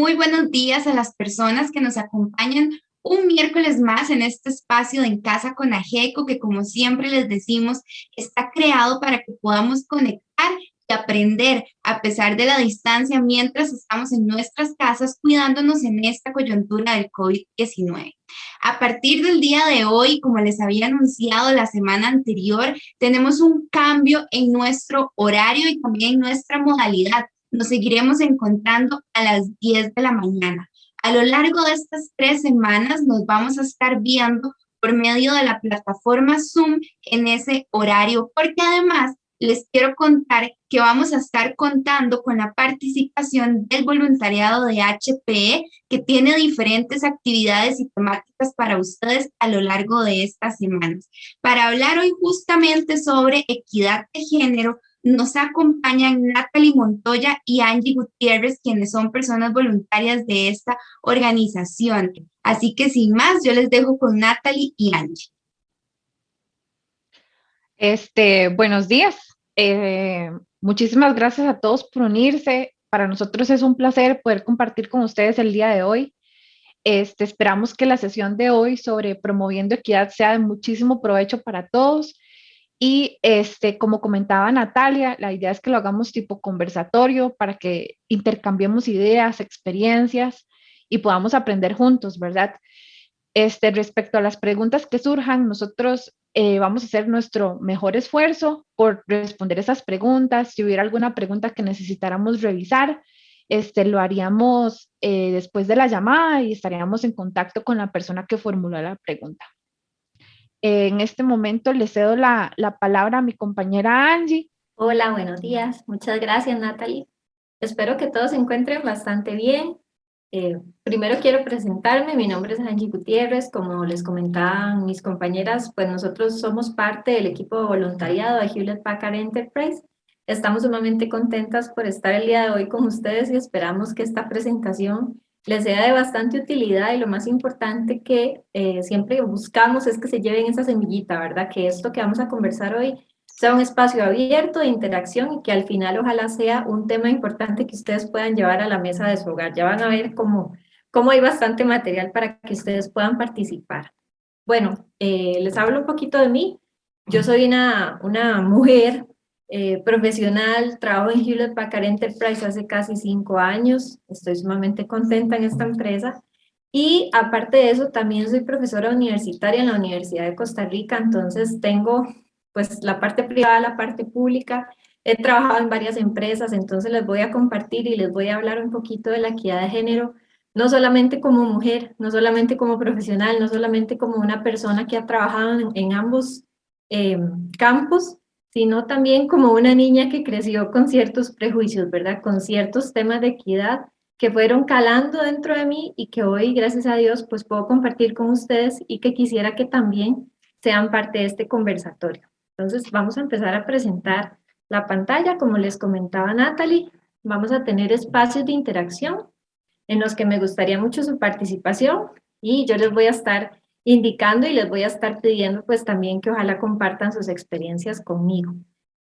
Muy buenos días a las personas que nos acompañan un miércoles más en este espacio de En Casa con Ajeco, que como siempre les decimos, está creado para que podamos conectar y aprender a pesar de la distancia mientras estamos en nuestras casas cuidándonos en esta coyuntura del COVID-19. A partir del día de hoy, como les había anunciado la semana anterior, tenemos un cambio en nuestro horario y también en nuestra modalidad. Nos seguiremos encontrando a las 10 de la mañana. A lo largo de estas 3 semanas nos vamos a estar viendo por medio de la plataforma Zoom en ese horario, porque además les quiero contar que vamos a estar contando con la participación del voluntariado de HPE, que tiene diferentes actividades y temáticas para ustedes a lo largo de estas semanas. Para hablar hoy justamente sobre equidad de género, nos acompañan Natalie Montoya y Angie Gutiérrez, quienes son personas voluntarias de esta organización. Así que sin más, yo les dejo con Natalie y Angie. Buenos días. Muchísimas gracias a todos por unirse. Para nosotros es un placer poder compartir con ustedes el día de hoy. Esperamos que la sesión de hoy sobre promoviendo equidad sea de muchísimo provecho para todos. Y como comentaba Natalia, la idea es que lo hagamos tipo conversatorio para que intercambiemos ideas, experiencias y podamos aprender juntos, ¿verdad? Respecto a las preguntas que surjan, nosotros vamos a hacer nuestro mejor esfuerzo por responder esas preguntas. Si hubiera alguna pregunta que necesitáramos revisar, lo haríamos después de la llamada y estaríamos en contacto con la persona que formuló la pregunta. En este momento le cedo la palabra a mi compañera Angie. Hola, buenos días. Muchas gracias, Natalie. Espero que todos se encuentren bastante bien. Primero quiero presentarme. Mi nombre es Angie Gutiérrez. Como les comentaban mis compañeras, pues nosotros somos parte del equipo de voluntariado de Hewlett Packard Enterprise. Estamos sumamente contentas por estar el día de hoy con ustedes y esperamos que esta presentación les sea de bastante utilidad, y lo más importante que siempre buscamos es que se lleven esa semillita, ¿verdad? Que esto que vamos a conversar hoy sea un espacio abierto de interacción y que al final ojalá sea un tema importante que ustedes puedan llevar a la mesa de su hogar. Ya van a ver cómo hay bastante material para que ustedes puedan participar. Bueno, les hablo un poquito de mí. Yo soy una mujer profesional, trabajo en Hewlett Packard Enterprise hace casi 5 años, estoy sumamente contenta en esta empresa. Y aparte de eso, también soy profesora universitaria en la Universidad de Costa Rica, entonces tengo pues la parte privada, la parte pública. He trabajado en varias empresas, entonces les voy a compartir y les voy a hablar un poquito de la equidad de género, no solamente como mujer, no solamente como profesional, no solamente como una persona que ha trabajado en ambos campos, sino también como una niña que creció con ciertos prejuicios, ¿verdad? Con ciertos temas de equidad que fueron calando dentro de mí y que hoy, gracias a Dios, pues puedo compartir con ustedes y que quisiera que también sean parte de este conversatorio. Entonces vamos a empezar a presentar la pantalla. Como les comentaba Natalie, vamos a tener espacios de interacción en los que me gustaría mucho su participación y yo les voy a estar indicando y les voy a estar pidiendo pues también que ojalá compartan sus experiencias conmigo,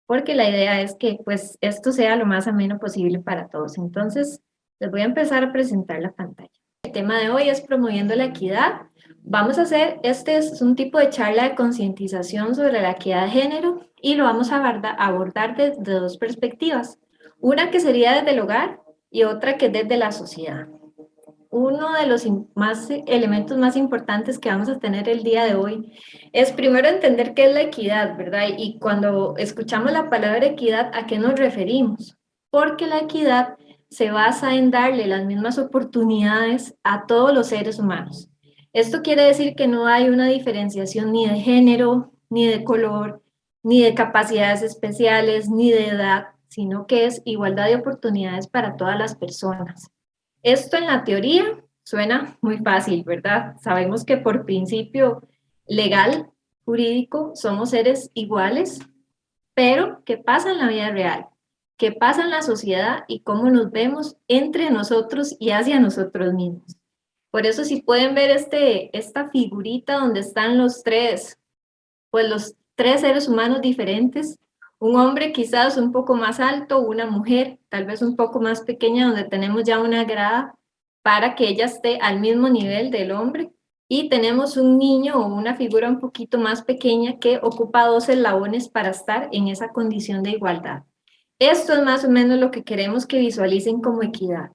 porque la idea es que pues esto sea lo más ameno posible para todos. Entonces les voy a empezar a presentar la pantalla. El tema de hoy es promoviendo la equidad. Vamos a hacer, este es un tipo de charla de concientización sobre la equidad de género y lo vamos a abordar desde dos perspectivas. Una que sería desde el hogar y otra que es desde la sociedad. Uno de los elementos más importantes que vamos a tener el día de hoy es primero entender qué es la equidad, ¿verdad? Y cuando escuchamos la palabra equidad, ¿a qué nos referimos? Porque la equidad se basa en darle las mismas oportunidades a todos los seres humanos. Esto quiere decir que no hay una diferenciación ni de género, ni de color, ni de capacidades especiales, ni de edad, sino que es igualdad de oportunidades para todas las personas. Esto en la teoría suena muy fácil, ¿verdad? Sabemos que por principio legal, jurídico, somos seres iguales, pero ¿qué pasa en la vida real? ¿Qué pasa en la sociedad y cómo nos vemos entre nosotros y hacia nosotros mismos? Por eso si pueden ver esta figurita donde están los tres seres humanos diferentes, un hombre quizás un poco más alto, una mujer tal vez un poco más pequeña donde tenemos ya una grada para que ella esté al mismo nivel del hombre, y tenemos un niño o una figura un poquito más pequeña que ocupa 2 eslabones para estar en esa condición de igualdad. Esto es más o menos lo que queremos que visualicen como equidad,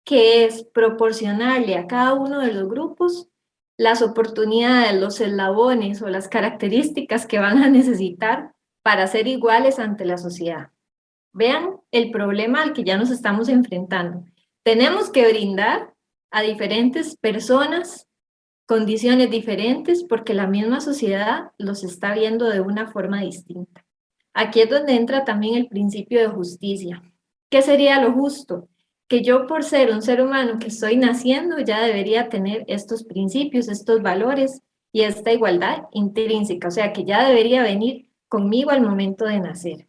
que es proporcionarle a cada uno de los grupos las oportunidades, los eslabones o las características que van a necesitar para ser iguales ante la sociedad. Vean el problema al que ya nos estamos enfrentando. Tenemos que brindar a diferentes personas condiciones diferentes porque la misma sociedad los está viendo de una forma distinta. Aquí es donde entra también el principio de justicia. ¿Qué sería lo justo? Que yo, por ser un ser humano que estoy naciendo, ya debería tener estos principios, estos valores y esta igualdad intrínseca, o sea, que ya debería venir conmigo al momento de nacer.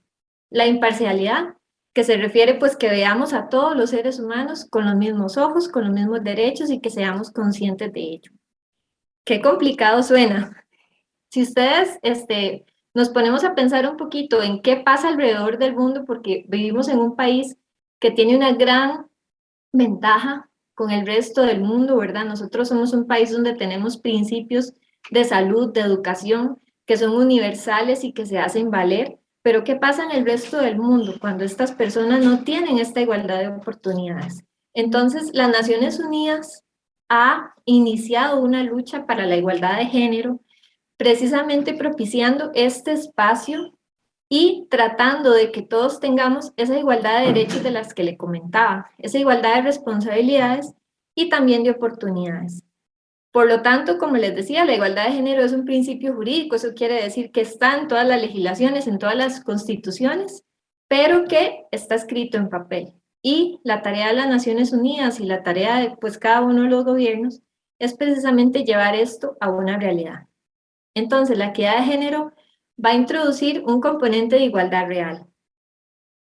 La imparcialidad, que se refiere pues que veamos a todos los seres humanos con los mismos ojos, con los mismos derechos y que seamos conscientes de ello. Qué complicado suena. Si ustedes nos ponemos a pensar un poquito en qué pasa alrededor del mundo, porque vivimos en un país que tiene una gran ventaja con el resto del mundo, ¿verdad? Nosotros somos un país donde tenemos principios de salud, de educación, que son universales y que se hacen valer, pero ¿qué pasa en el resto del mundo cuando estas personas no tienen esta igualdad de oportunidades? Entonces, las Naciones Unidas ha iniciado una lucha para la igualdad de género, precisamente propiciando este espacio y tratando de que todos tengamos esa igualdad de derechos de las que le comentaba, esa igualdad de responsabilidades y también de oportunidades. Por lo tanto, como les decía, la igualdad de género es un principio jurídico, eso quiere decir que está en todas las legislaciones, en todas las constituciones, pero que está escrito en papel. Y la tarea de las Naciones Unidas y la tarea de pues, cada uno de los gobiernos es precisamente llevar esto a una realidad. Entonces, la equidad de género va a introducir un componente de igualdad real.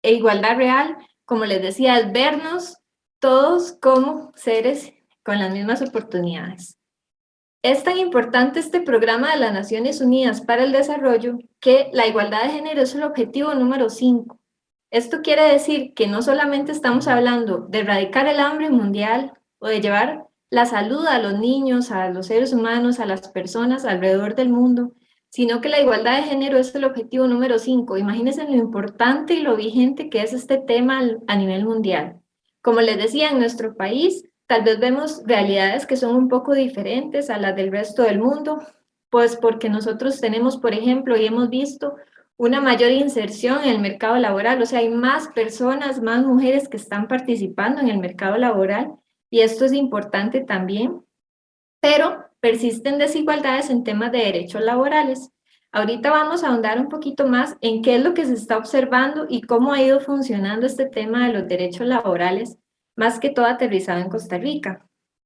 E igualdad real, como les decía, es vernos todos como seres con las mismas oportunidades. Es tan importante este programa de las Naciones Unidas para el Desarrollo que la igualdad de género es el objetivo número 5. Esto quiere decir que no solamente estamos hablando de erradicar el hambre mundial o de llevar la salud a los niños, a los seres humanos, a las personas alrededor del mundo, sino que la igualdad de género es el objetivo número 5. Imagínense lo importante y lo vigente que es este tema a nivel mundial. Como les decía, en nuestro país tal vez vemos realidades que son un poco diferentes a las del resto del mundo, pues porque nosotros tenemos, por ejemplo, y hemos visto una mayor inserción en el mercado laboral, o sea, hay más personas, más mujeres que están participando en el mercado laboral, y esto es importante también, pero persisten desigualdades en temas de derechos laborales. Ahorita vamos a ahondar un poquito más en qué es lo que se está observando y cómo ha ido funcionando este tema de los derechos laborales, más que todo aterrizado en Costa Rica.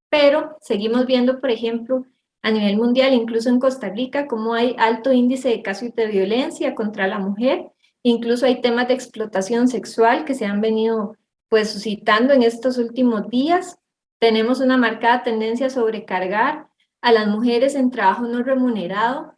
Pero seguimos viendo, por ejemplo, a nivel mundial, incluso en Costa Rica, cómo hay alto índice de casos de violencia contra la mujer, incluso hay temas de explotación sexual que se han venido pues suscitando en estos últimos días. Tenemos una marcada tendencia a sobrecargar a las mujeres en trabajo no remunerado,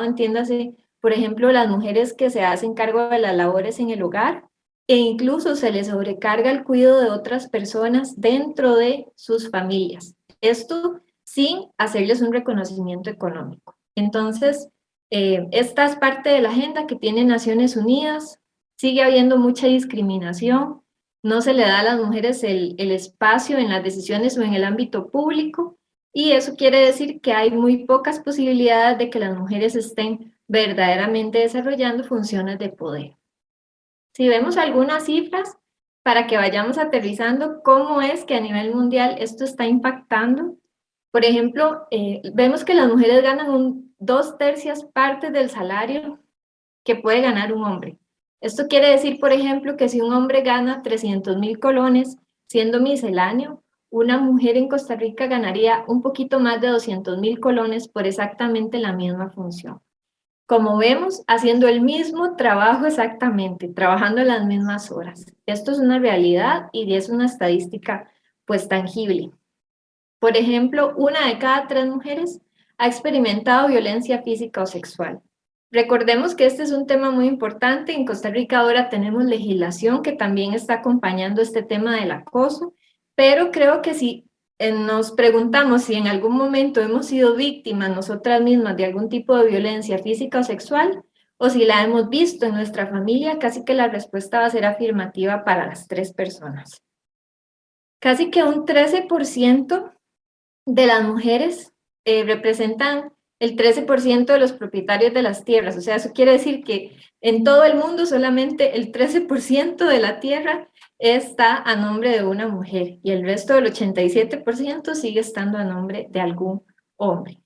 entiéndase, por ejemplo, las mujeres que se hacen cargo de las labores en el hogar, e incluso se les sobrecarga el cuidado de otras personas dentro de sus familias. Esto sin hacerles un reconocimiento económico. Entonces, esta es parte de la agenda que tiene Naciones Unidas. Sigue habiendo mucha discriminación, no se le da a las mujeres el espacio en las decisiones o en el ámbito público, y eso quiere decir que hay muy pocas posibilidades de que las mujeres estén verdaderamente desarrollando funciones de poder. Si vemos algunas cifras para que vayamos aterrizando cómo es que a nivel mundial esto está impactando. Por ejemplo, vemos que las mujeres ganan 2/3 partes del salario que puede ganar un hombre. Esto quiere decir, por ejemplo, que si un hombre gana 300,000 colones siendo misceláneo, una mujer en Costa Rica ganaría un poquito más de 200,000 colones por exactamente la misma función. Como vemos, haciendo el mismo trabajo exactamente, trabajando las mismas horas. Esto es una realidad y es una estadística pues tangible. Por ejemplo, 1 de cada 3 mujeres ha experimentado violencia física o sexual. Recordemos que este es un tema muy importante. En Costa Rica ahora tenemos legislación que también está acompañando este tema del acoso, pero creo que si nos preguntamos si en algún momento hemos sido víctimas nosotras mismas de algún tipo de violencia física o sexual, o si la hemos visto en nuestra familia, casi que la respuesta va a ser afirmativa para las 3 personas. Casi que un 13% de las mujeres representan el 13% de los propietarios de las tierras. O sea, eso quiere decir que en todo el mundo solamente el 13% de la tierra está a nombre de una mujer y el resto del 87% sigue estando a nombre de algún hombre.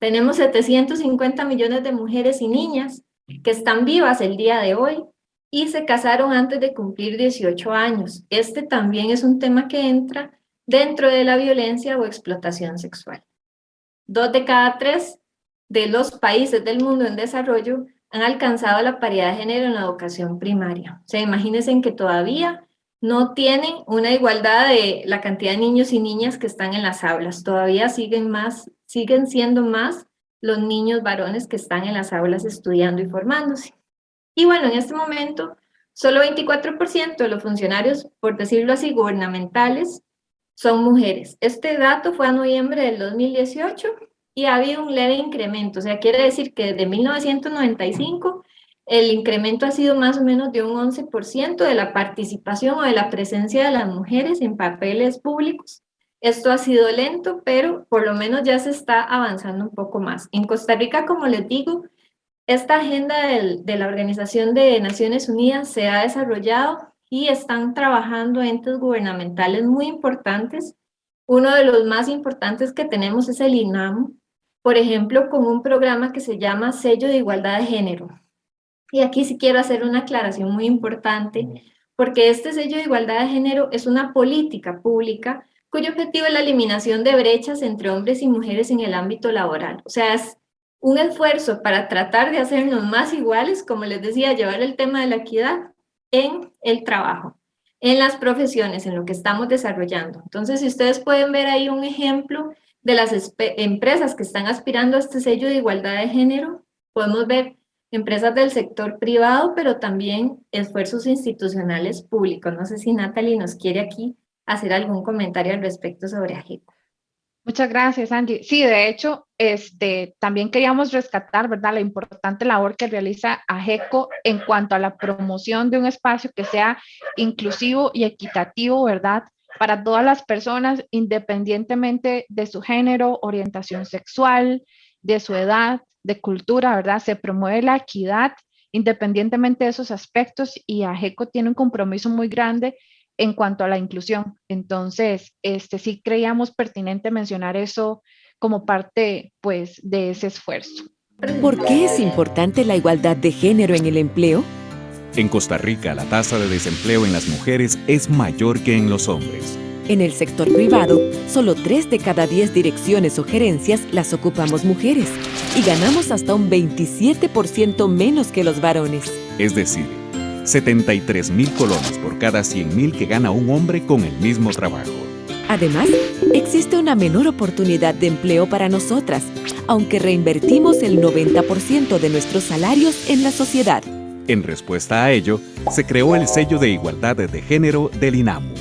Tenemos 750 millones de mujeres y niñas que están vivas el día de hoy y se casaron antes de cumplir 18 años. Este también es un tema que entra dentro de la violencia o explotación sexual. 2 de cada 3 de los países del mundo en desarrollo han alcanzado la paridad de género en la educación primaria. O sea, imagínense que todavía no tienen una igualdad de la cantidad de niños y niñas que están en las aulas. Todavía siguen siendo más los niños varones que están en las aulas estudiando y formándose. Y bueno, en este momento, solo 24% de los funcionarios, por decirlo así, gubernamentales, son mujeres. Este dato fue a noviembre del 2018 y ha habido un leve incremento. O sea, quiere decir que desde 1995 el incremento ha sido más o menos de un 11% de la participación o de la presencia de las mujeres en papeles públicos. Esto ha sido lento, pero por lo menos ya se está avanzando un poco más. En Costa Rica, como les digo, esta agenda de la Organización de Naciones Unidas se ha desarrollado y están trabajando entes gubernamentales muy importantes. Uno de los más importantes que tenemos es el INAMU, por ejemplo, con un programa que se llama Sello de Igualdad de Género. Y aquí sí quiero hacer una aclaración muy importante, porque este sello de igualdad de género es una política pública cuyo objetivo es la eliminación de brechas entre hombres y mujeres en el ámbito laboral. O sea, es un esfuerzo para tratar de hacernos más iguales, como les decía, llevar el tema de la equidad en el trabajo, en las profesiones, en lo que estamos desarrollando. Entonces, si ustedes pueden ver ahí un ejemplo de las empresas que están aspirando a este sello de igualdad de género, podemos ver empresas del sector privado, pero también esfuerzos institucionales públicos. No sé si Natalie nos quiere aquí hacer algún comentario al respecto sobre AGECO. Muchas gracias, Angie. Sí, de hecho, también queríamos rescatar, ¿verdad?, la importante labor que realiza AGECO en cuanto a la promoción de un espacio que sea inclusivo y equitativo, ¿verdad?, para todas las personas, independientemente de su género, orientación sexual, de su edad, de cultura, ¿verdad? Se promueve la equidad independientemente de esos aspectos y AGECO tiene un compromiso muy grande en cuanto a la inclusión. Entonces, sí creíamos pertinente mencionar eso como parte, pues, de ese esfuerzo. ¿Por qué es importante la igualdad de género en el empleo? En Costa Rica, la tasa de desempleo en las mujeres es mayor que en los hombres. En el sector privado, solo 3 de cada 10 direcciones o gerencias las ocupamos mujeres y ganamos hasta un 27% menos que los varones. Es decir, 73,000 colones por cada 100,000 que gana un hombre con el mismo trabajo. Además, existe una menor oportunidad de empleo para nosotras, aunque reinvertimos el 90% de nuestros salarios en la sociedad. En respuesta a ello, se creó el Sello de Igualdad de Género del INAMU.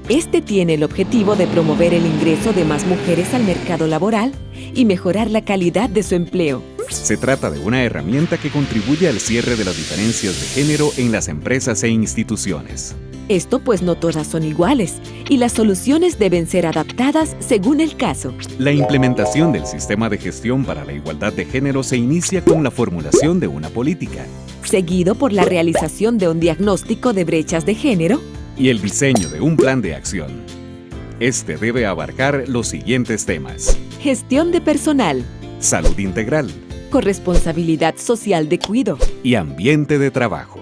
Este tiene el objetivo de promover el ingreso de más mujeres al mercado laboral y mejorar la calidad de su empleo. Se trata de una herramienta que contribuye al cierre de las diferencias de género en las empresas e instituciones. Esto pues no todas son iguales y las soluciones deben ser adaptadas según el caso. La implementación del sistema de gestión para la igualdad de género se inicia con la formulación de una política, seguido por la realización de un diagnóstico de brechas de género y el diseño de un plan de acción. Este debe abarcar los siguientes temas: gestión de personal, salud integral, corresponsabilidad social de cuidado y ambiente de trabajo.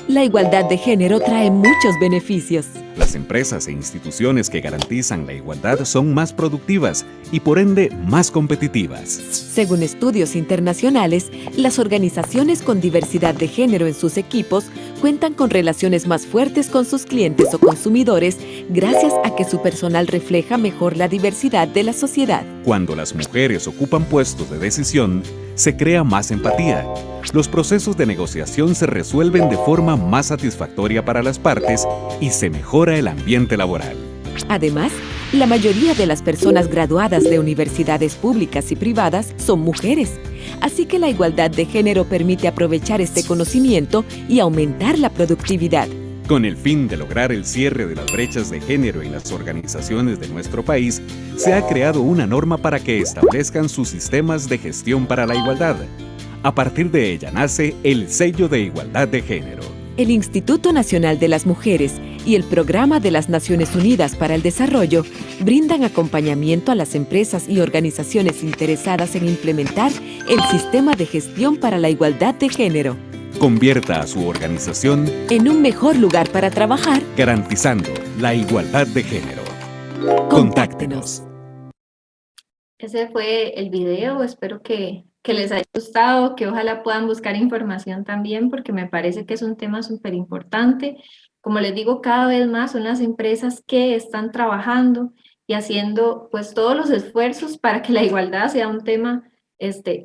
La igualdad de género trae muchos beneficios. Las empresas e instituciones que garantizan la igualdad son más productivas y por ende más competitivas. Según estudios internacionales, las organizaciones con diversidad de género en sus equipos cuentan con relaciones más fuertes con sus clientes o consumidores gracias a que su personal refleja mejor la diversidad de la sociedad. Cuando las mujeres ocupan puestos de decisión, se crea más empatía. Los procesos de negociación se resuelven de forma más satisfactoria para las partes y se mejora el ambiente laboral. Además, la mayoría de las personas graduadas de universidades públicas y privadas son mujeres, así que la igualdad de género permite aprovechar este conocimiento y aumentar la productividad. Con el fin de lograr el cierre de las brechas de género en las organizaciones de nuestro país, se ha creado una norma para que establezcan sus sistemas de gestión para la igualdad. A partir de ella nace el Sello de Igualdad de Género. El Instituto Nacional de las Mujeres y el Programa de las Naciones Unidas para el Desarrollo brindan acompañamiento a las empresas y organizaciones interesadas en implementar el Sistema de Gestión para la Igualdad de Género. Convierta a su organización en un mejor lugar para trabajar, garantizando la igualdad de género. Contáctenos. Ese fue el video, espero que les haya gustado, que ojalá puedan buscar información también, porque me parece que es un tema súper importante. Como les digo, cada vez más son las empresas que están trabajando y haciendo pues todos los esfuerzos para que la igualdad sea un tema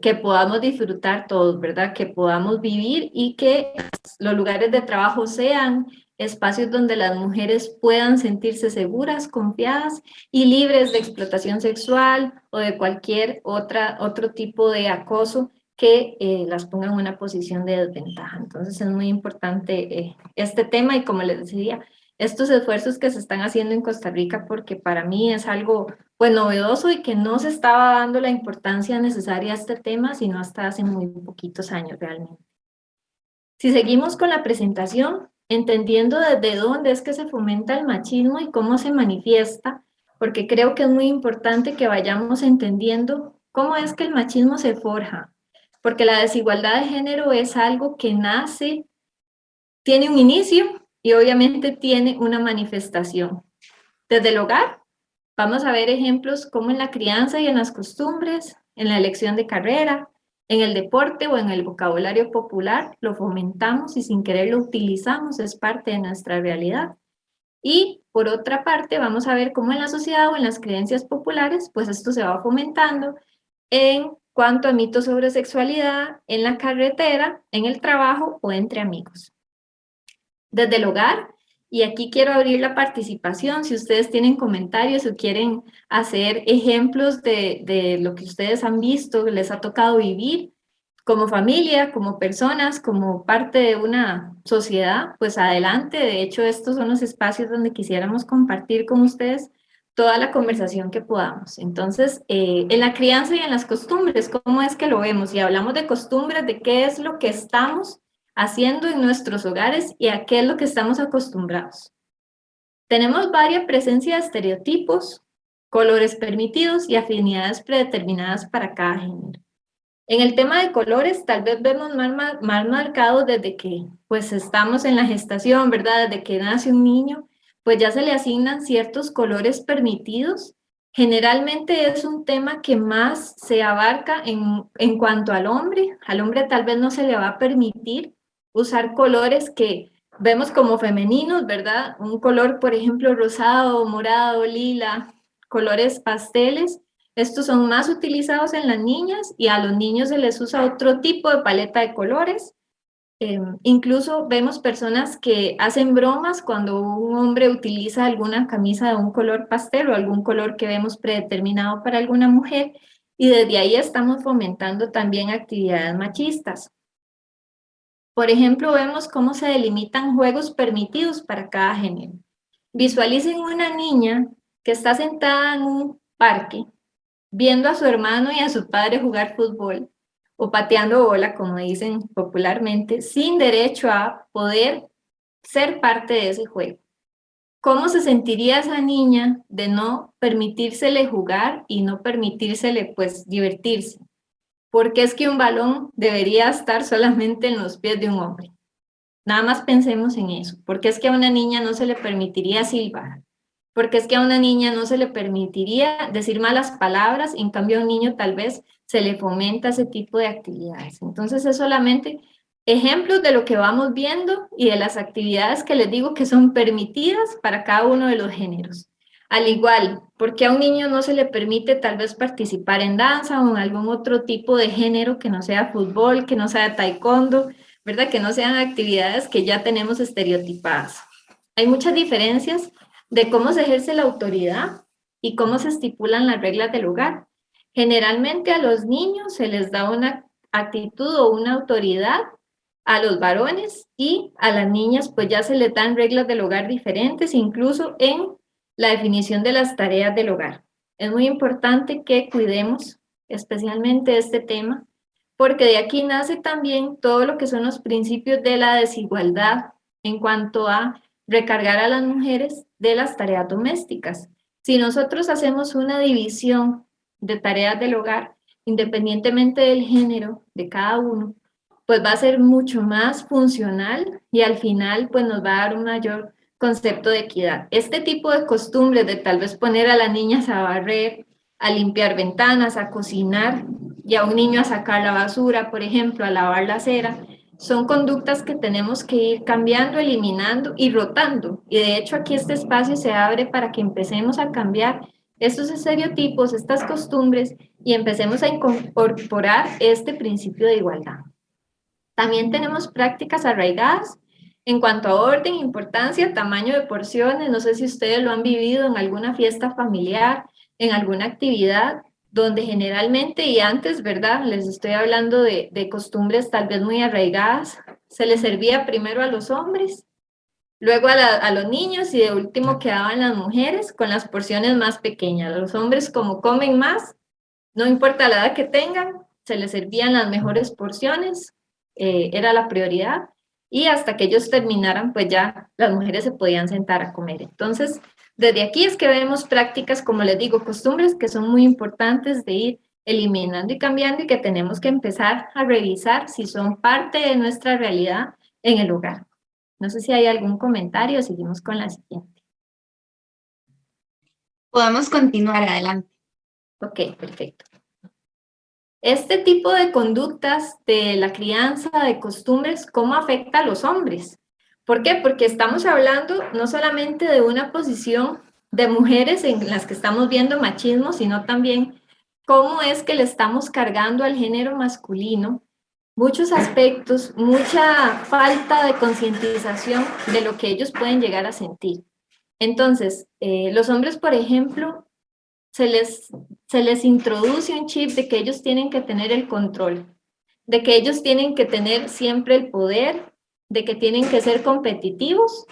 que podamos disfrutar todos, ¿verdad? Que podamos vivir y que los lugares de trabajo sean espacios donde las mujeres puedan sentirse seguras, confiadas y libres de explotación sexual o de cualquier otro tipo de acoso que las ponga en una posición de desventaja. Entonces es muy importante este tema y, como les decía, estos esfuerzos que se están haciendo en Costa Rica, porque para mí es algo pues novedoso y que no se estaba dando la importancia necesaria a este tema, sino hasta hace muy poquitos años realmente. Si seguimos con la presentación, entendiendo desde dónde es que se fomenta el machismo y cómo se manifiesta, porque creo que es muy importante que vayamos entendiendo cómo es que el machismo se forja, porque la desigualdad de género es algo que nace, tiene un inicio y obviamente tiene una manifestación. Desde el hogar, vamos a ver ejemplos como en la crianza y en las costumbres, en la elección de carrera, en el deporte o en el vocabulario popular, lo fomentamos y sin querer lo utilizamos, es parte de nuestra realidad. Y por otra parte, vamos a ver cómo en la sociedad o en las creencias populares, pues esto se va fomentando en cuanto a mitos sobre sexualidad, en la carretera, en el trabajo o entre amigos. Desde el hogar, y aquí quiero abrir la participación, si ustedes tienen comentarios o quieren hacer ejemplos de lo que ustedes han visto, les ha tocado vivir como familia, como personas, como parte de una sociedad, pues adelante. De hecho, estos son los espacios donde quisiéramos compartir con ustedes toda la conversación que podamos. Entonces, en la crianza y en las costumbres, ¿cómo es que lo vemos? Y hablamos de costumbres, de qué es lo que estamos haciendo en nuestros hogares y a qué es lo que estamos acostumbrados. Tenemos varias presencias de estereotipos, colores permitidos y afinidades predeterminadas para cada género. En el tema de colores, tal vez vemos más marcado desde que pues estamos en la gestación, ¿verdad? Desde que nace un niño, pues ya se le asignan ciertos colores permitidos. Generalmente es un tema que más se abarca en cuanto al hombre. Al hombre tal vez no se le va a permitir usar colores que vemos como femeninos, ¿verdad? Un color, por ejemplo, rosado, morado, lila, colores pasteles. Estos son más utilizados en las niñas y a los niños se les usa otro tipo de paleta de colores. Incluso vemos personas que hacen bromas cuando un hombre utiliza alguna camisa de un color pastel o algún color que vemos predeterminado para alguna mujer, y desde ahí estamos fomentando también actividades machistas. Por ejemplo, vemos cómo se delimitan juegos permitidos para cada género. Visualicen una niña que está sentada en un parque viendo a su hermano y a su padre jugar fútbol o pateando bola, como dicen popularmente, sin derecho a poder ser parte de ese juego. ¿Cómo se sentiría esa niña de no permitírsele jugar y no permitírsele, pues, divertirse? Porque es que un balón debería estar solamente en los pies de un hombre. Nada más pensemos en eso. Porque es que a una niña no se le permitiría silbar. Porque es que a una niña no se le permitiría decir malas palabras, en cambio a un niño tal vez se le fomenta ese tipo de actividades. Entonces es solamente ejemplos de lo que vamos viendo y de las actividades que les digo que son permitidas para cada uno de los géneros. Al igual, porque a un niño no se le permite tal vez participar en danza o en algún otro tipo de género que no sea fútbol, que no sea taekwondo, ¿verdad? Que no sean actividades que ya tenemos estereotipadas. Hay muchas diferencias de cómo se ejerce la autoridad y cómo se estipulan las reglas del hogar. Generalmente a los niños se les da una actitud o una autoridad, a los varones, y a las niñas pues ya se les dan reglas del hogar diferentes, incluso en la definición de las tareas del hogar. Es muy importante que cuidemos especialmente este tema, porque de aquí nace también todo lo que son los principios de la desigualdad en cuanto a recargar a las mujeres de las tareas domésticas. Si nosotros hacemos una división de tareas del hogar, independientemente del género de cada uno, pues va a ser mucho más funcional y al final pues nos va a dar un mayor concepto de equidad. Este tipo de costumbres de tal vez poner a las niñas a barrer, a limpiar ventanas, a cocinar y a un niño a sacar la basura, por ejemplo, a lavar la acera, son conductas que tenemos que ir cambiando, eliminando y rotando. Y de hecho aquí este espacio se abre para que empecemos a cambiar estos estereotipos, estas costumbres y empecemos a incorporar este principio de igualdad. También tenemos prácticas arraigadas en cuanto a orden, importancia, tamaño de porciones. No sé si ustedes lo han vivido en alguna fiesta familiar, en alguna actividad, donde generalmente y antes, ¿verdad? Les estoy hablando de costumbres tal vez muy arraigadas. Se les servía primero a los hombres, luego a los niños y de último quedaban las mujeres con las porciones más pequeñas. Los hombres, como comen más, no importa la edad que tengan, se les servían las mejores porciones, era la prioridad, y hasta que ellos terminaran, pues ya las mujeres se podían sentar a comer. Entonces, desde aquí es que vemos prácticas, como les digo, costumbres que son muy importantes de ir eliminando y cambiando y que tenemos que empezar a revisar si son parte de nuestra realidad en el hogar. No sé si hay algún comentario, seguimos con la siguiente. Podemos continuar adelante. Ok, perfecto. Este tipo de conductas de la crianza, de costumbres, ¿cómo afecta a los hombres? ¿Por qué? Porque estamos hablando no solamente de una posición de mujeres en las que estamos viendo machismo, sino también cómo es que le estamos cargando al género masculino muchos aspectos, mucha falta de concientización de lo que ellos pueden llegar a sentir. Entonces, los hombres, por ejemplo, se les introduce un chip de que ellos tienen que tener el control, de que ellos tienen que tener siempre el poder, de que tienen que ser competitivos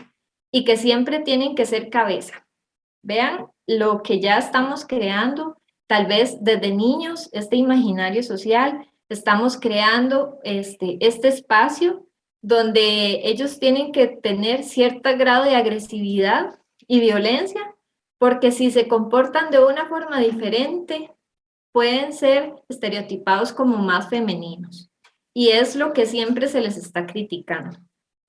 y que siempre tienen que ser cabeza. Vean lo que ya estamos creando, tal vez desde niños, este imaginario social, estamos creando este espacio donde ellos tienen que tener cierto grado de agresividad y violencia, porque si se comportan de una forma diferente, pueden ser estereotipados como más femeninos. Y es lo que siempre se les está criticando.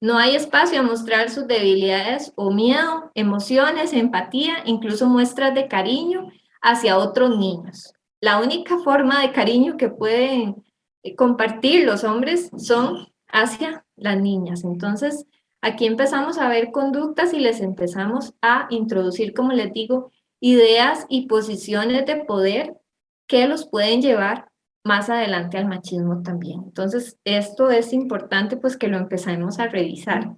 No hay espacio a mostrar sus debilidades o miedo, emociones, empatía, incluso muestras de cariño hacia otros niños. La única forma de cariño que pueden compartir los hombres son hacia las niñas. Entonces, aquí empezamos a ver conductas y les empezamos a introducir, como les digo, ideas y posiciones de poder que los pueden llevar más adelante al machismo también. Entonces, esto es importante pues que lo empecemos a revisar.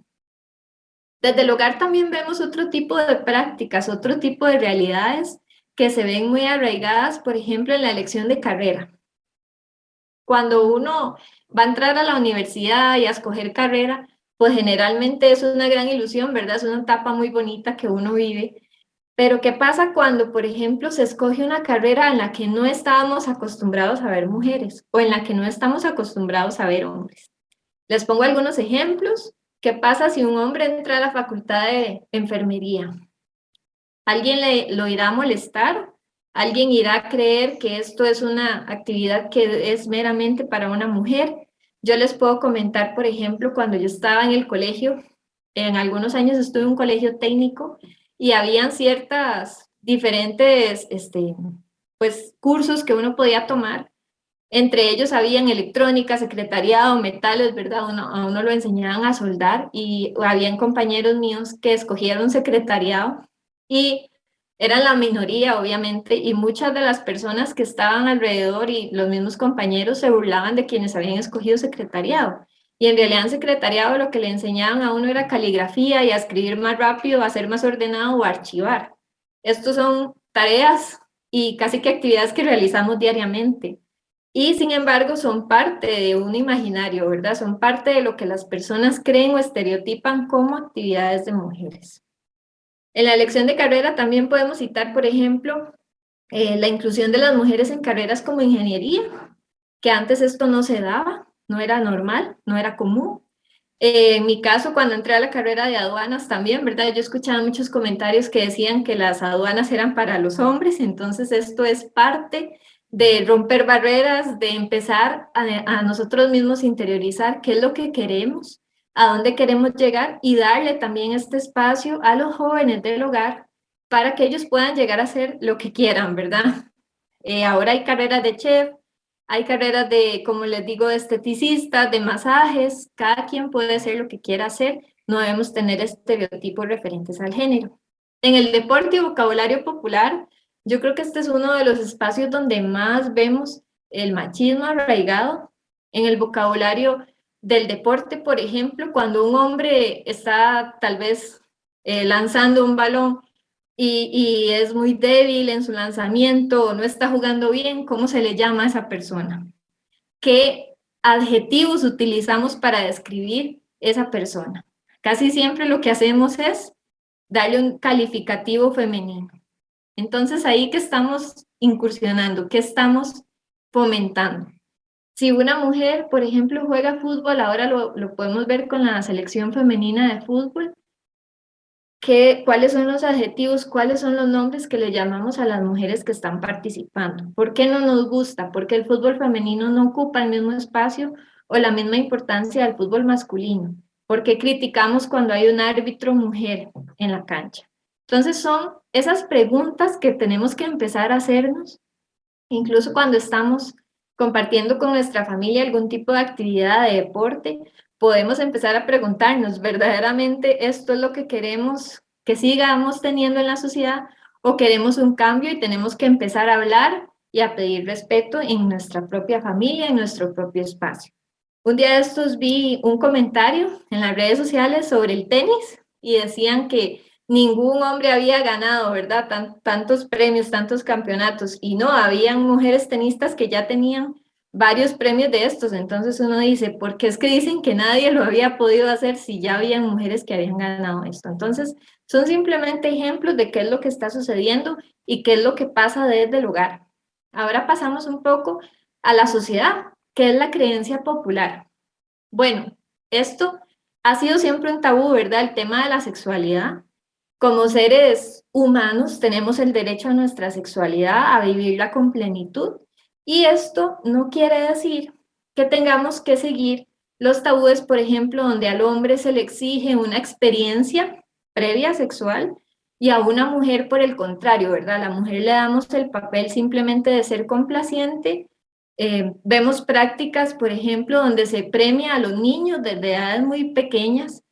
Desde el hogar también vemos otro tipo de prácticas, otro tipo de realidades que se ven muy arraigadas, por ejemplo, en la elección de carrera. Cuando uno va a entrar a la universidad y a escoger carrera, pues generalmente eso es una gran ilusión, ¿verdad? Es una etapa muy bonita que uno vive. Pero ¿qué pasa cuando, por ejemplo, se escoge una carrera en la que no estábamos acostumbrados a ver mujeres o en la que no estamos acostumbrados a ver hombres? Les pongo algunos ejemplos. ¿Qué pasa si un hombre entra a la facultad de enfermería? ¿Alguien lo irá a molestar? ¿Alguien irá a creer que esto es una actividad que es meramente para una mujer? Yo les puedo comentar, por ejemplo, cuando yo estaba en el colegio, en algunos años estuve en un colegio técnico y habían ciertas diferentes pues, cursos que uno podía tomar. Entre ellos habían electrónica, secretariado, metales, ¿verdad? A uno lo enseñaban a soldar y habían compañeros míos que escogieron secretariado y eran la minoría, obviamente, y muchas de las personas que estaban alrededor y los mismos compañeros se burlaban de quienes habían escogido secretariado. y en realidad en secretariado lo que le enseñaban a uno era caligrafía y a escribir más rápido, a ser más ordenado o a archivar. Estos son tareas y casi que actividades que realizamos diariamente. Y sin embargo son parte de un imaginario, ¿verdad? Son parte de lo que las personas creen o estereotipan como actividades de mujeres. En la elección de carrera también podemos citar, por ejemplo, la inclusión de las mujeres en carreras como ingeniería, que antes esto no se daba, no era normal, no era común. En mi caso, cuando entré a la carrera de aduanas también, ¿verdad? Yo escuchaba muchos comentarios que decían que las aduanas eran para los hombres, entonces esto es parte de romper barreras, de empezar a nosotros mismos interiorizar qué es lo que queremos, a dónde queremos llegar y darle también este espacio a los jóvenes del hogar para que ellos puedan llegar a hacer lo que quieran, ¿verdad? Ahora hay carreras de chef, hay carreras de, como les digo, de esteticistas, de masajes, cada quien puede hacer lo que quiera hacer, no debemos tener estereotipos referentes al género. En el deporte y vocabulario popular, yo creo que este es uno de los espacios donde más vemos el machismo arraigado. En el vocabulario del deporte, por ejemplo, cuando un hombre está tal vez lanzando un balón y es muy débil en su lanzamiento o no está jugando bien, ¿cómo se le llama a esa persona? ¿Qué adjetivos utilizamos para describir esa persona? Casi siempre lo que hacemos es darle un calificativo femenino. Entonces ahí que estamos incursionando, ¿qué estamos fomentando? Si una mujer, por ejemplo, juega fútbol, ahora lo podemos ver con la selección femenina de fútbol, ¿cuáles son los adjetivos, cuáles son los nombres que le llamamos a las mujeres que están participando? ¿Por qué no nos gusta? Porque el fútbol femenino no ocupa el mismo espacio o la misma importancia del fútbol masculino. ¿Por qué criticamos cuando hay un árbitro mujer en la cancha? Entonces son esas preguntas que tenemos que empezar a hacernos, incluso cuando estamos compartiendo con nuestra familia algún tipo de actividad de deporte, podemos empezar a preguntarnos, ¿verdaderamente esto es lo que queremos que sigamos teniendo en la sociedad o queremos un cambio y tenemos que empezar a hablar y a pedir respeto en nuestra propia familia, en nuestro propio espacio? Un día de estos vi un comentario en las redes sociales sobre el tenis y decían que ningún hombre había ganado, ¿verdad? Tantos premios, tantos campeonatos, y no, habían mujeres tenistas que ya tenían varios premios de estos, entonces uno dice, ¿por qué es que dicen que nadie lo había podido hacer si ya habían mujeres que habían ganado esto? Entonces, son simplemente ejemplos de qué es lo que está sucediendo y qué es lo que pasa desde el hogar. Ahora pasamos un poco a la sociedad, que es la creencia popular. Bueno, esto ha sido siempre un tabú, ¿verdad? El tema de la sexualidad. Como seres humanos tenemos el derecho a nuestra sexualidad, a vivirla con plenitud, y esto no quiere decir que tengamos que seguir los tabúes, por ejemplo, donde al hombre se le exige una experiencia previa sexual y a una mujer por el contrario, ¿verdad? A la mujer le damos el papel simplemente de ser complaciente. Vemos prácticas, por ejemplo, donde se premia a los niños desde edades muy pequeñas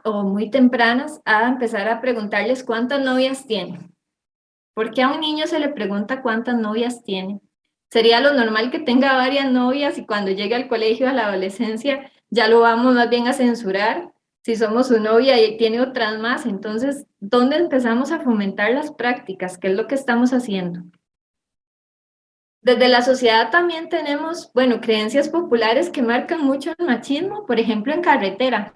o muy tempranas a empezar a preguntarles cuántas novias tienen. ¿Por qué a un niño se le pregunta cuántas novias tiene? Sería lo normal que tenga varias novias y cuando llegue al colegio, a la adolescencia, ya lo vamos más bien a censurar. Si somos su novia y tiene otras más, entonces, ¿dónde empezamos a fomentar las prácticas? ¿Qué es lo que estamos haciendo? Desde la sociedad también tenemos, bueno, creencias populares que marcan mucho el machismo, por ejemplo, en carretera.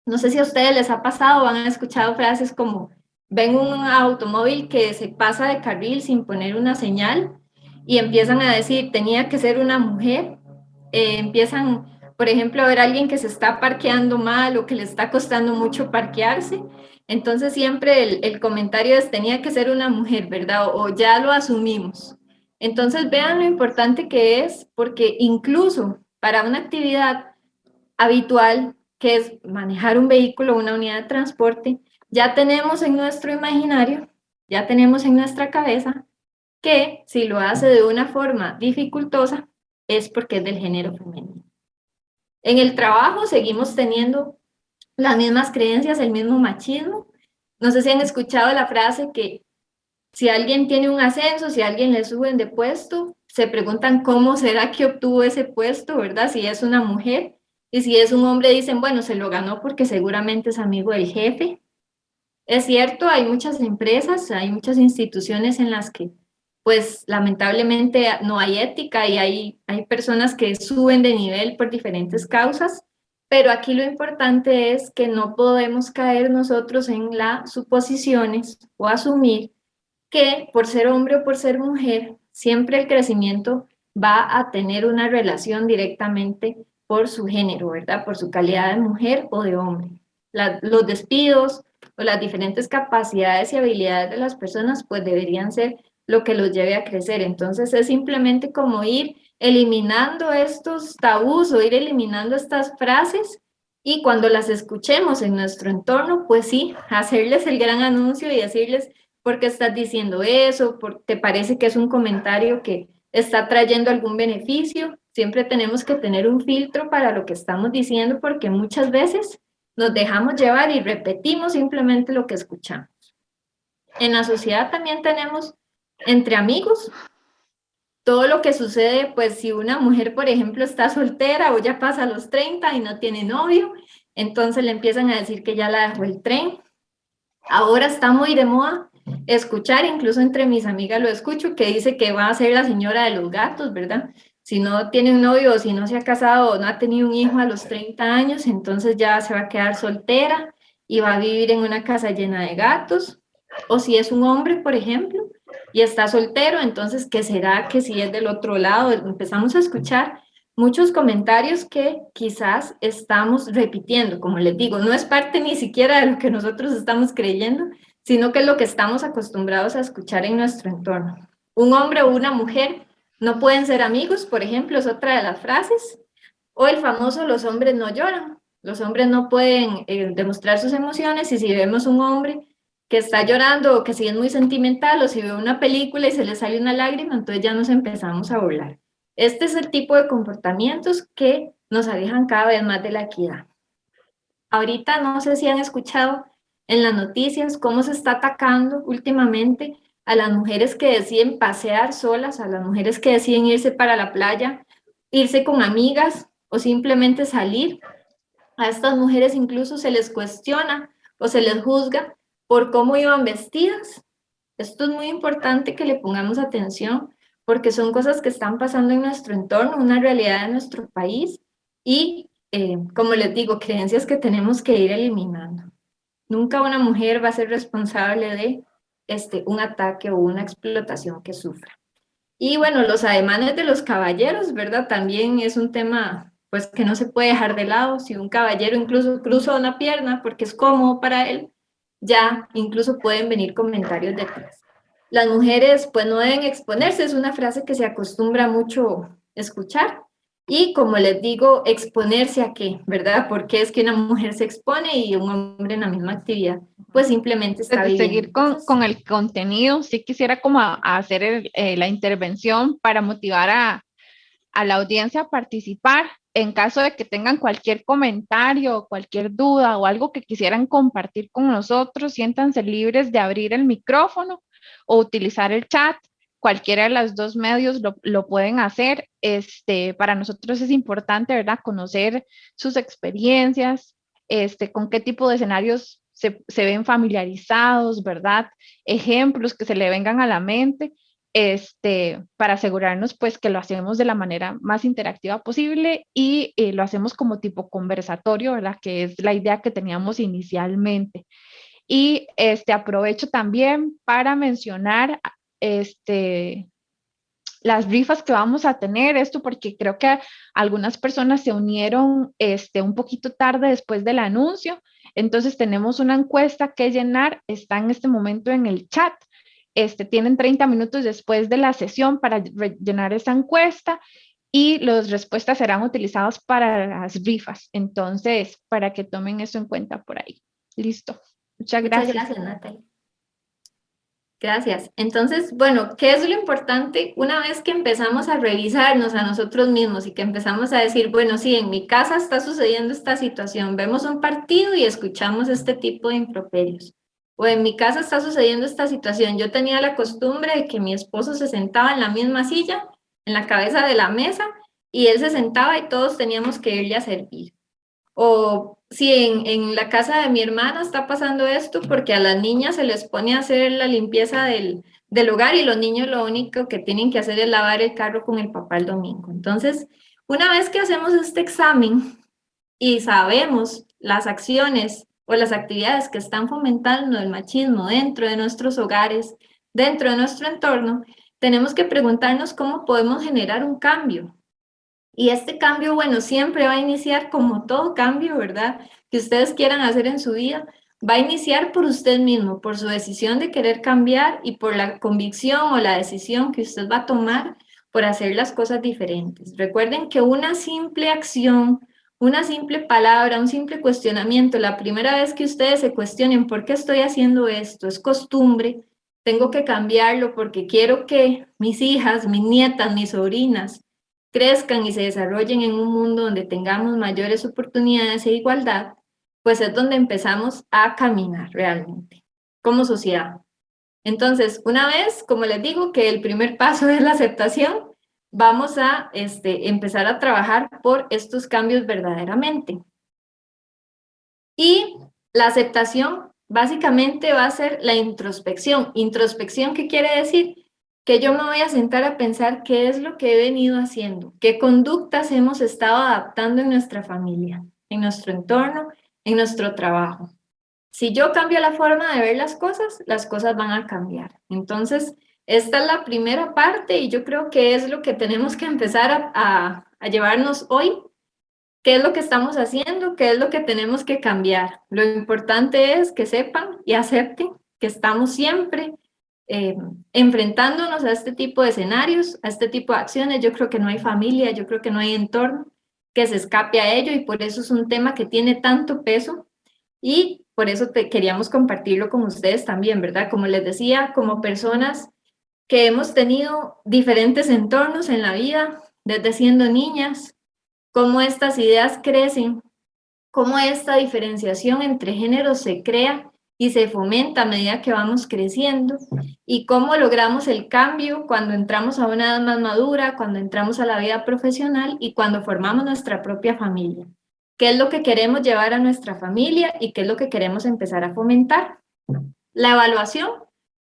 No sé si a ustedes les ha pasado o han escuchado frases como, ven un automóvil que se pasa de carril sin poner una señal y empiezan a decir, tenía que ser una mujer. Empiezan, por ejemplo, a ver a alguien que se está parqueando mal o que le está costando mucho parquearse. Entonces siempre el comentario es, tenía que ser una mujer, ¿verdad? O ya lo asumimos. Entonces vean lo importante que es, porque incluso para una actividad habitual, que es manejar un vehículo, una unidad de transporte, ya tenemos en nuestro imaginario, ya tenemos en nuestra cabeza que si lo hace de una forma dificultosa es porque es del género femenino. En el trabajo seguimos teniendo las mismas creencias, el mismo machismo. No sé si han escuchado la frase que si alguien tiene un ascenso, si a alguien le suben de puesto, se preguntan cómo será que obtuvo ese puesto, ¿verdad? Si es una mujer. Y si es un hombre, dicen, bueno, se lo ganó porque seguramente es amigo del jefe. Es cierto, hay muchas empresas, hay muchas instituciones en las que, pues, lamentablemente no hay ética y hay personas que suben de nivel por diferentes causas, pero aquí lo importante es que no podemos caer nosotros en las suposiciones o asumir que por ser hombre o por ser mujer, siempre el crecimiento va a tener una relación directamente por su género, ¿verdad? Por su calidad de mujer o de hombre. Los despidos o las diferentes capacidades y habilidades de las personas pues deberían ser lo que los lleve a crecer. Entonces es simplemente como ir eliminando estos tabús o ir eliminando estas frases y cuando las escuchemos en nuestro entorno, pues sí, hacerles el gran anuncio y decirles, ¿por qué estás diciendo eso? ¿Te parece que es un comentario que está trayendo algún beneficio? Siempre tenemos que tener un filtro para lo que estamos diciendo porque muchas veces nos dejamos llevar y repetimos simplemente lo que escuchamos. En la sociedad también tenemos entre amigos todo lo que sucede, pues si una mujer, por ejemplo, está soltera o ya pasa los 30 y no tiene novio, entonces le empiezan a decir que ya la dejó el tren. Ahora está muy de moda escuchar, incluso entre mis amigas lo escucho, que dice que va a ser la señora de los gatos, ¿verdad? Si no tiene un novio o si no se ha casado o no ha tenido un hijo a los 30 años, entonces ya se va a quedar soltera y va a vivir en una casa llena de gatos. O si es un hombre, por ejemplo, y está soltero, entonces, ¿qué será que si es del otro lado? Empezamos a escuchar muchos comentarios que quizás estamos repitiendo, como les digo, no es parte ni siquiera de lo que nosotros estamos creyendo, sino que es lo que estamos acostumbrados a escuchar en nuestro entorno. Un hombre o una mujer no pueden ser amigos, por ejemplo, es otra de las frases, o el famoso los hombres no lloran, los hombres no pueden demostrar sus emociones y si vemos un hombre que está llorando o que si es muy sentimental o si ve una película y se le sale una lágrima, entonces ya nos empezamos a burlar. Este es el tipo de comportamientos que nos alejan cada vez más de la equidad. Ahorita no sé si han escuchado en las noticias cómo se está atacando últimamente a las mujeres que deciden pasear solas, a las mujeres que deciden irse para la playa, irse con amigas o simplemente salir. A estas mujeres incluso se les cuestiona o se les juzga por cómo iban vestidas. Esto es muy importante que le pongamos atención porque son cosas que están pasando en nuestro entorno, una realidad de nuestro país y, como les digo, creencias que tenemos que ir eliminando. Nunca una mujer va a ser responsable de un ataque o una explotación que sufra. Y bueno, los ademanes de los caballeros, ¿verdad? También es un tema pues que no se puede dejar de lado. Si un caballero incluso cruza una pierna porque es cómodo para él, ya incluso pueden venir comentarios detrás. Las mujeres pues no deben exponerse, es una frase que se acostumbra mucho escuchar. Y como les digo, exponerse a qué, ¿verdad? Porque es que una mujer se expone y un hombre en la misma actividad, pues simplemente está Antes de viviendo. seguir con el contenido, sí quisiera como a hacer la intervención para motivar a la audiencia a participar. En caso de que tengan cualquier comentario, cualquier duda o algo que quisieran compartir con nosotros, siéntanse libres de abrir el micrófono o utilizar el chat. Cualquiera de los dos medios lo pueden hacer. Para nosotros es importante, ¿verdad? Conocer sus experiencias, con qué tipo de escenarios se ven familiarizados, ¿verdad? Ejemplos que se le vengan a la mente, para asegurarnos pues que lo hacemos de la manera más interactiva posible y lo hacemos como tipo conversatorio, ¿verdad? Que es la idea que teníamos inicialmente. Y aprovecho también para mencionar las rifas que vamos a tener, esto porque creo que algunas personas se unieron un poquito tarde después del anuncio, entonces tenemos una encuesta que llenar, está en este momento en el chat, tienen 30 minutos después de la sesión para llenar esa encuesta y las respuestas serán utilizadas para las rifas, entonces para que tomen eso en cuenta por ahí. Listo. Muchas gracias. Muchas gracias, Natalie. Gracias. Entonces, bueno, ¿qué es lo importante? Una vez que empezamos a revisarnos a nosotros mismos y que empezamos a decir, bueno, sí, en mi casa está sucediendo esta situación, vemos un partido y escuchamos este tipo de improperios. O en mi casa está sucediendo esta situación, yo tenía la costumbre de que mi esposo se sentaba en la misma silla, en la cabeza de la mesa, y él se sentaba y todos teníamos que irle a servir. O si en la casa de mi hermana está pasando esto porque a las niñas se les pone a hacer la limpieza del hogar y los niños lo único que tienen que hacer es lavar el carro con el papá el domingo. Entonces, una vez que hacemos este examen y sabemos las acciones o las actividades que están fomentando el machismo dentro de nuestros hogares, dentro de nuestro entorno, tenemos que preguntarnos cómo podemos generar un cambio. Y este cambio, bueno, siempre va a iniciar como todo cambio, ¿verdad? Que ustedes quieran hacer en su vida, va a iniciar por usted mismo, por su decisión de querer cambiar y por la convicción o la decisión que usted va a tomar por hacer las cosas diferentes. Recuerden que una simple acción, una simple palabra, un simple cuestionamiento, la primera vez que ustedes se cuestionen por qué estoy haciendo esto, es costumbre, tengo que cambiarlo porque quiero que mis hijas, mis nietas, mis sobrinas crezcan y se desarrollen en un mundo donde tengamos mayores oportunidades e igualdad, pues es donde empezamos a caminar realmente como sociedad. Entonces, una vez, como les digo, que el primer paso es la aceptación, vamos a empezar a trabajar por estos cambios verdaderamente. Y la aceptación básicamente va a ser la introspección. ¿Introspección qué quiere decir? Que yo me voy a sentar a pensar qué es lo que he venido haciendo, qué conductas hemos estado adaptando en nuestra familia, en nuestro entorno, en nuestro trabajo. Si yo cambio la forma de ver las cosas van a cambiar. Entonces, esta es la primera parte y yo creo que es lo que tenemos que empezar a llevarnos hoy. ¿Qué es lo que estamos haciendo? ¿Qué es lo que tenemos que cambiar? Lo importante es que sepan y acepten que estamos siempre enfrentándonos a este tipo de escenarios, a este tipo de acciones. Yo creo que no hay familia, yo creo que no hay entorno que se escape a ello y por eso es un tema que tiene tanto peso y por eso queríamos compartirlo con ustedes también, ¿verdad? Como les decía, como personas que hemos tenido diferentes entornos en la vida, desde siendo niñas, cómo estas ideas crecen, cómo esta diferenciación entre géneros se crea y se fomenta a medida que vamos creciendo y cómo logramos el cambio cuando entramos a una edad más madura, cuando entramos a la vida profesional y cuando formamos nuestra propia familia. ¿Qué es lo que queremos llevar a nuestra familia y qué es lo que queremos empezar a fomentar? La evaluación,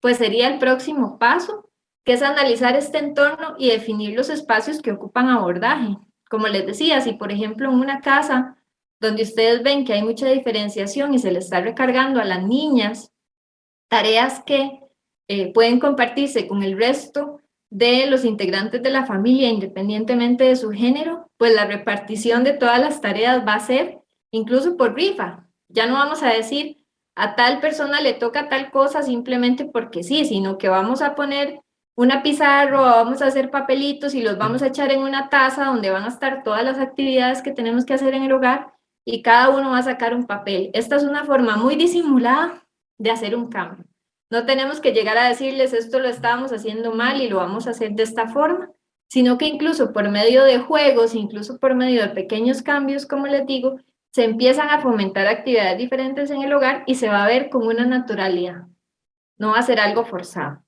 pues sería el próximo paso, que es analizar este entorno y definir los espacios que ocupan abordaje. Como les decía, si por ejemplo en una casa donde ustedes ven que hay mucha diferenciación y se le está recargando a las niñas tareas que pueden compartirse con el resto de los integrantes de la familia, independientemente de su género, pues la repartición de todas las tareas va a ser incluso por rifa. Ya no vamos a decir a tal persona le toca tal cosa simplemente porque sí, sino que vamos a poner una pizarra, vamos a hacer papelitos y los vamos a echar en una taza donde van a estar todas las actividades que tenemos que hacer en el hogar y cada uno va a sacar un papel. Esta es una forma muy disimulada de hacer un cambio. No tenemos que llegar a decirles esto lo estábamos haciendo mal y lo vamos a hacer de esta forma, sino que incluso por medio de juegos, incluso por medio de pequeños cambios, como les digo, se empiezan a fomentar actividades diferentes en el hogar y se va a ver con una naturalidad. No va a ser algo forzado.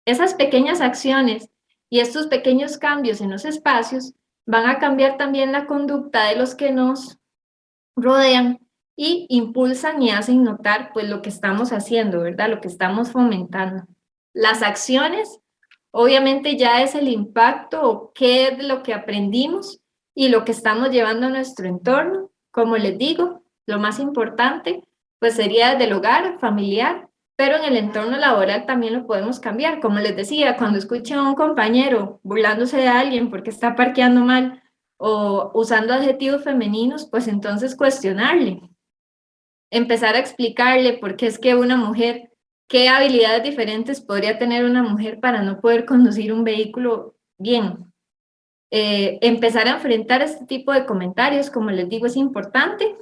Esas pequeñas acciones y estos pequeños cambios en los espacios van a cambiar también la conducta de los que nos rodean y impulsan y hacen notar pues lo que estamos haciendo, ¿verdad? Lo que estamos fomentando. Las acciones, obviamente ya es el impacto o qué es lo que aprendimos y lo que estamos llevando a nuestro entorno. Como les digo, lo más importante pues sería del hogar, familiar, pero en el entorno laboral también lo podemos cambiar. Como les decía, cuando escuchen a un compañero burlándose de alguien porque está parqueando mal o usando adjetivos femeninos, pues entonces cuestionarle. Empezar a explicarle por qué es que una mujer, qué habilidades diferentes podría tener una mujer para no poder conducir un vehículo bien. Empezar a enfrentar este tipo de comentarios, como les digo, es importante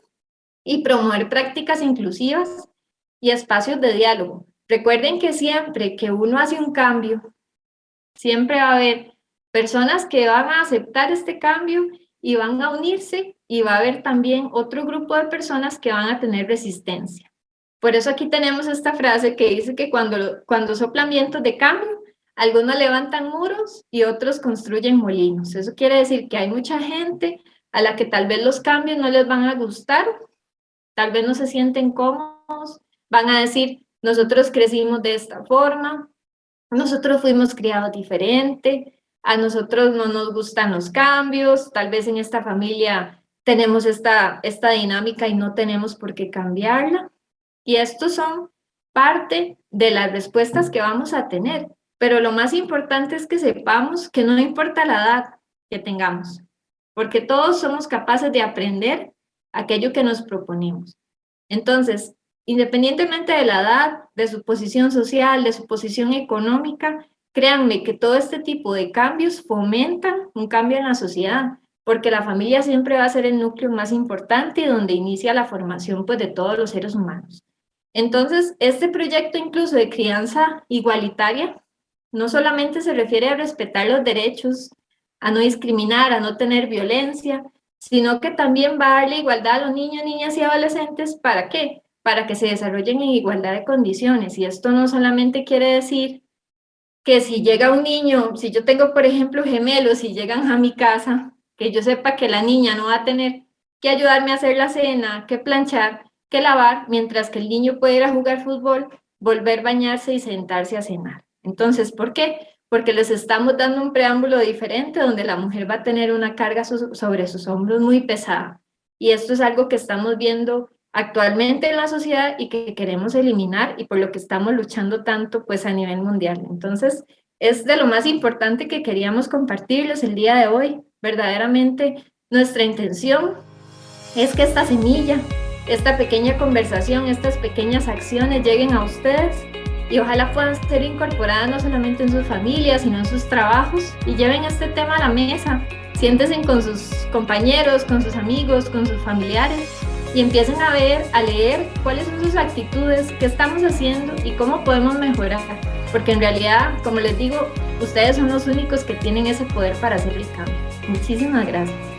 y promover prácticas inclusivas y espacios de diálogo. Recuerden que siempre que uno hace un cambio, siempre va a haber personas que van a aceptar este cambio y van a unirse y va a haber también otro grupo de personas que van a tener resistencia. Por eso aquí tenemos esta frase que dice que cuando soplan vientos de cambio, algunos levantan muros y otros construyen molinos. Eso quiere decir que hay mucha gente a la que tal vez los cambios no les van a gustar, tal vez no se sienten cómodos, van a decir, nosotros crecimos de esta forma, nosotros fuimos criados diferente, a nosotros no nos gustan los cambios, tal vez en esta familia tenemos esta dinámica y no tenemos por qué cambiarla. Y estos son parte de las respuestas que vamos a tener, pero lo más importante es que sepamos que no importa la edad que tengamos, porque todos somos capaces de aprender aquello que nos proponemos. Entonces, independientemente de la edad, de su posición social, de su posición económica, créanme que todo este tipo de cambios fomentan un cambio en la sociedad, porque la familia siempre va a ser el núcleo más importante y donde inicia la formación pues, de todos los seres humanos. Entonces, este proyecto incluso de crianza igualitaria no solamente se refiere a respetar los derechos, a no discriminar, a no tener violencia, sino que también va a darle igualdad a los niños, niñas y adolescentes. ¿Para qué? Para que se desarrollen en igualdad de condiciones. Y esto no solamente quiere decir que si llega un niño, si yo tengo, por ejemplo, gemelos, si llegan a mi casa, que yo sepa que la niña no va a tener que ayudarme a hacer la cena, que planchar, que lavar, mientras que el niño puede ir a jugar fútbol, volver a bañarse y sentarse a cenar. Entonces, ¿por qué? Porque les estamos dando un preámbulo diferente donde la mujer va a tener una carga sobre sus hombros muy pesada. Y esto es algo que estamos viendo actualmente en la sociedad y que queremos eliminar y por lo que estamos luchando tanto pues a nivel mundial. Entonces, es de lo más importante que queríamos compartirles el día de hoy. Verdaderamente, nuestra intención es que esta semilla, esta pequeña conversación, estas pequeñas acciones lleguen a ustedes y ojalá puedan ser incorporadas no solamente en sus familias, sino en sus trabajos y lleven este tema a la mesa. Siéntense con sus compañeros, con sus amigos, con sus familiares y empiecen a ver, a leer cuáles son sus actitudes, qué estamos haciendo y cómo podemos mejorar. Porque en realidad, como les digo, ustedes son los únicos que tienen ese poder para hacer el cambio. Muchísimas gracias.